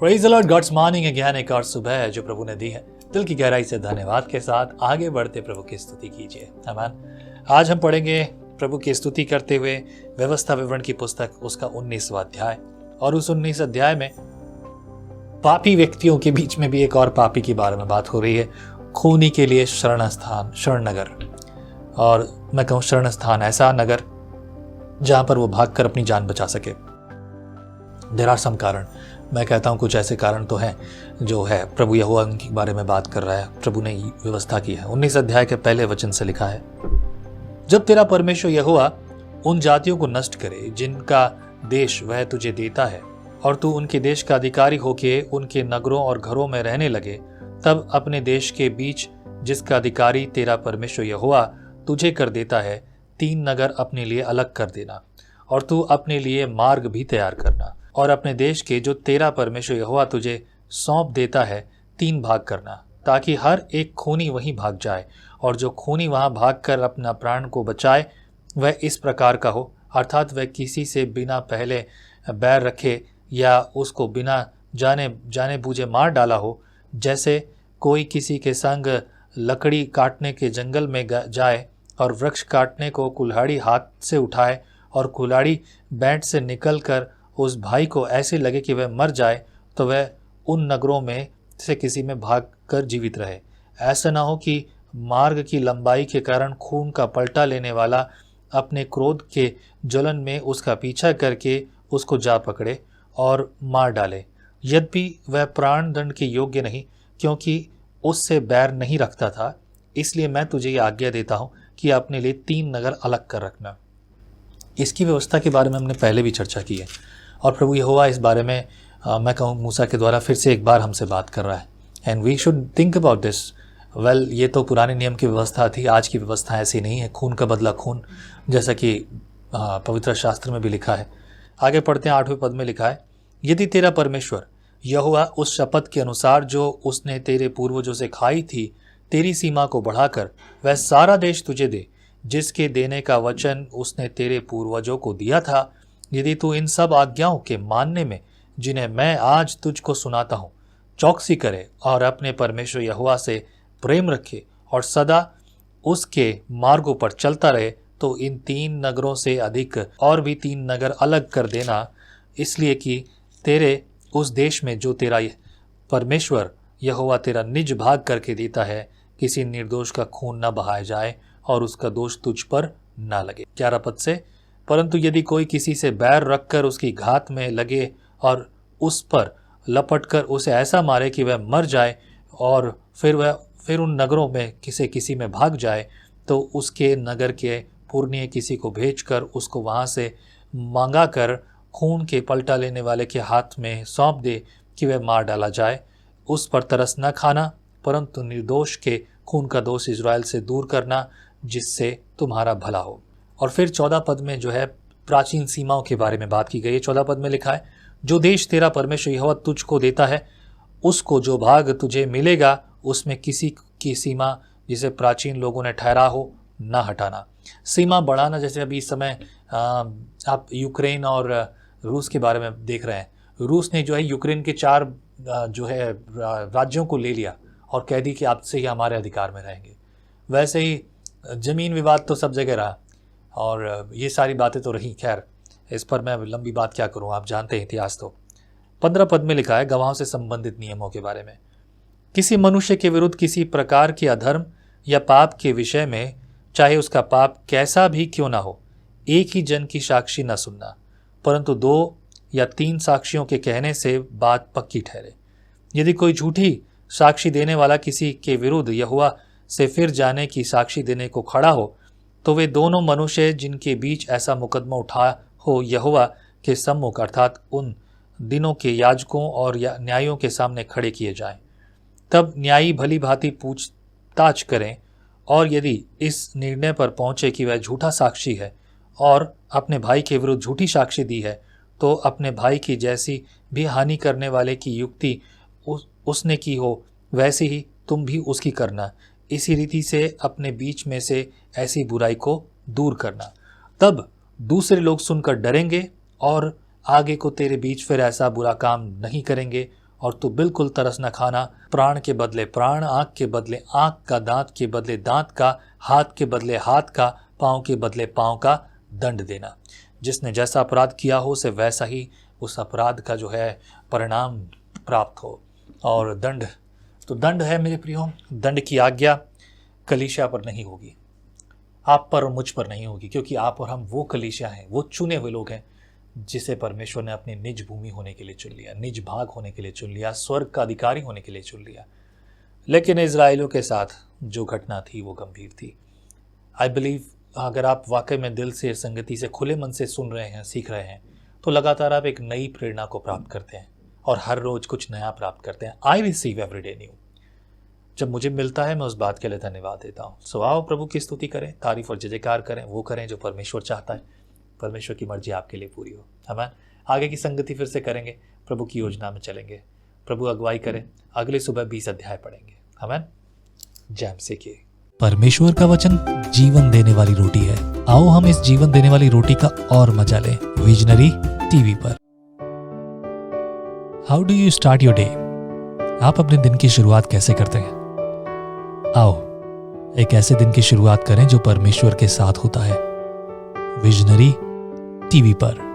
Praise the Lord. God's morning again, एक और सुबह है जो प्रभु ने दी है। दिल की गहराई से धन्यवाद के साथ आगे बढ़ते प्रभु की स्तुति कीजिए। आमीन। आज हम पढ़ेंगे प्रभु की स्तुति करते हुए व्यवस्था विवरण की पुस्तक, उसका 19वां अध्याय। और उस 19 अध्याय में पापी व्यक्तियों के बीच में भी एक और पापी के बारे में बात हो रही है। खूनी के लिए शरण स्थान, शरण नगर। और मैं कहूँ शरण स्थान, ऐसा नगर जहां पर वो भागकर अपनी जान बचा सके। देयर आर सम कारण, मैं कहता हूँ कुछ ऐसे कारण तो हैं जो है प्रभु यहोवा के बारे में बात कर रहा है। प्रभु ने व्यवस्था की है। 19 अध्याय के पहले वचन से लिखा है, जब तेरा परमेश्वर यहोवा उन जातियों को नष्ट करे जिनका देश वह तुझे देता है, और तू उनके देश का अधिकारी होके उनके नगरों और घरों में रहने लगे, तब अपने देश के बीच जिसका अधिकारी तेरा परमेश्वर यहोवा तुझे कर देता है, 3 नगर अपने लिए अलग कर देना, और तू अपने लिए मार्ग भी तैयार करना, और अपने देश के जो तेरा परमेश्वर यहोवा तुझे सौंप देता है 3 भाग करना, ताकि हर एक खूनी वहीं भाग जाए, और जो खूनी वहां भागकर अपना प्राण को बचाए वह इस प्रकार का हो, अर्थात वह किसी से बिना पहले बैर रखे या उसको बिना जाने बूझे मार डाला हो। जैसे कोई किसी के संग लकड़ी काटने के जंगल में जाए और वृक्ष काटने को कुल्हाड़ी हाथ से उठाए, और कुल्हाड़ी बैंट से निकलकर उस भाई को ऐसे लगे कि वह मर जाए, तो वह उन नगरों में से किसी में भागकर जीवित रहे। ऐसा ना हो कि मार्ग की लंबाई के कारण खून का पलटा लेने वाला अपने क्रोध के ज्वलन में उसका पीछा करके उसको जा पकड़े और मार डाले। यद्यपि वह प्राण दंड के योग्य नहीं, क्योंकि उससे बैर नहीं रखता था। इसलिए मैं तुझे ये आज्ञा देता हूँ कि अपने लिए 3 नगर अलग कर रखना। इसकी व्यवस्था के बारे में हमने पहले भी चर्चा की है, और प्रभु यहोवा इस बारे में मैं कहूँ मूसा के द्वारा फिर से एक बार हमसे बात कर रहा है। And we should think about this. Well, ये तो पुराने नियम की व्यवस्था थी, आज की व्यवस्था ऐसी नहीं है। खून का बदला खून, जैसा कि पवित्र शास्त्र में भी लिखा है। आगे पढ़ते हैं, 8वें पद में लिखा है, यदि तेरा परमेश्वर यहोवा उस शपथ के अनुसार जो उसने तेरे पूर्वजों से खाई थी, तेरी सीमा को बढ़ाकर वह सारा देश तुझे दे जिसके देने का वचन उसने तेरे पूर्वजों को दिया था, यदि तू इन सब आज्ञाओं के मानने में जिन्हें मैं आज तुझको सुनाता हूँ चौकसी करे, और अपने परमेश्वर यहोवा से प्रेम रखे और सदा उसके मार्गों पर चलता रहे, तो इन 3 नगरों से अधिक और भी 3 नगर अलग कर देना, इसलिए कि तेरे उस देश में जो तेरा परमेश्वर यहोवा तेरा निज भाग करके देता है, किसी निर्दोष का खून न बहाया जाए और उसका दोष तुझ पर न लगे। 11 पद से, परंतु यदि कोई किसी से बैर रखकर उसकी घात में लगे और उस पर लपटकर उसे ऐसा मारे कि वह मर जाए, और फिर उन नगरों में किसी में भाग जाए, तो उसके नगर के पुरनिये किसी को भेजकर उसको वहां से मांगा कर खून के पलटा लेने वाले के हाथ में सौंप दे कि वह मार डाला जाए। उस पर तरस न खाना, परंतु निर्दोष के खून का दोष इज़राइल से दूर करना, जिससे तुम्हारा भला हो। और फिर 14 पद में जो है प्राचीन सीमाओं के बारे में बात की गई है। 14 पद में लिखा है, जो देश तेरा परमेश्वर यहोवा तुझको देता है, उसको जो भाग तुझे मिलेगा, उसमें किसी की सीमा जिसे प्राचीन लोगों ने ठहरा हो न हटाना। सीमा बढ़ाना, जैसे अभी इस समय आप यूक्रेन और रूस के बारे में देख रहे हैं। रूस ने जो है यूक्रेन के 4 जो है राज्यों को ले लिया और कह दी कि आपसे ही हमारे अधिकार में रहेंगे। वैसे ही ज़मीन विवाद तो सब जगह रहा, और ये सारी बातें तो रही। खैर, इस पर मैं लंबी बात क्या करूं, आप जानते हैं इतिहास तो। 15 पद में लिखा है गवाहों से संबंधित नियमों के बारे में, किसी मनुष्य के विरुद्ध किसी प्रकार की अधर्म या पाप के विषय में, चाहे उसका पाप कैसा भी क्यों ना हो, एक ही जन की साक्षी न सुनना, परंतु 2 या 3 साक्षियों के कहने से बात पक्की ठहरे। यदि कोई झूठी साक्षी देने वाला किसी के विरुद्ध यहोवा से फिर जाने की साक्षी देने को खड़ा हो, तो वे दोनों मनुष्य जिनके बीच ऐसा मुकदमा उठा हो यहोवा के सम्मुख, अर्थात उन दिनों के याजकों और न्यायियों के सामने खड़े किए जाएं। तब न्यायी भली भांति पूछताछ करें, और यदि इस निर्णय पर पहुंचे कि वह झूठा साक्षी है और अपने भाई के विरुद्ध झूठी साक्षी दी है, तो अपने भाई की जैसी भी हानि करने वाले की युक्ति उसने की हो, वैसे ही तुम भी उसकी करना। इसी रीति से अपने बीच में से ऐसी बुराई को दूर करना। तब दूसरे लोग सुनकर डरेंगे और आगे को तेरे बीच फिर ऐसा बुरा काम नहीं करेंगे, और तू बिल्कुल तरस न खाना। प्राण के बदले प्राण, आँख के बदले आँख का, दांत के बदले दांत का, हाथ के बदले हाथ का, पाँव के बदले पाँव का दंड देना। जिसने जैसा अपराध किया हो उसे वैसा ही उस अपराध का जो है परिणाम प्राप्त हो। और दंड तो दंड है मेरे प्रियो, दंड की आज्ञा कलीसिया पर नहीं होगी, आप पर और मुझ पर नहीं होगी, क्योंकि आप और हम वो कलीसिया हैं, वो चुने हुए लोग हैं जिसे परमेश्वर ने अपनी निज भूमि होने के लिए चुन लिया, निज भाग होने के लिए चुन लिया, स्वर्ग का अधिकारी होने के लिए चुन लिया। लेकिन इजराइलियों के साथ जो घटना थी वो गंभीर थी। आई बिलीव अगर आप वाकई में दिल से, संगति से, खुले मन से सुन रहे हैं, सीख रहे हैं, तो लगातार आप एक नई प्रेरणा को प्राप्त करते हैं और हर रोज कुछ नया प्राप्त करते हैं। I receive everyday new. जब मुझे मिलता है मैं उस बात के लिए धन्यवाद देता हूँ। सो आओ प्रभु की स्तुति करें, तारीफ और जय जयकार करें, वो करें जो परमेश्वर चाहता है। परमेश्वर की मर्जी आपके लिए पूरी हो। आमीन। आगे की संगति फिर से करेंगे, प्रभु की योजना में चलेंगे, प्रभु अगुवाई करें, अगले सुबह 20 अध्याय पढ़ेंगे। आमीन। जय मसीह की। परमेश्वर का वचन जीवन देने वाली रोटी है। आओ हम इस जीवन देने वाली रोटी का और मजा लें विजनरी टीवी पर। How do you start your day? आप अपने दिन की शुरुआत कैसे करते हैं? आओ एक ऐसे दिन की शुरुआत करें जो परमेश्वर के साथ होता है। विजनरी टीवी पर।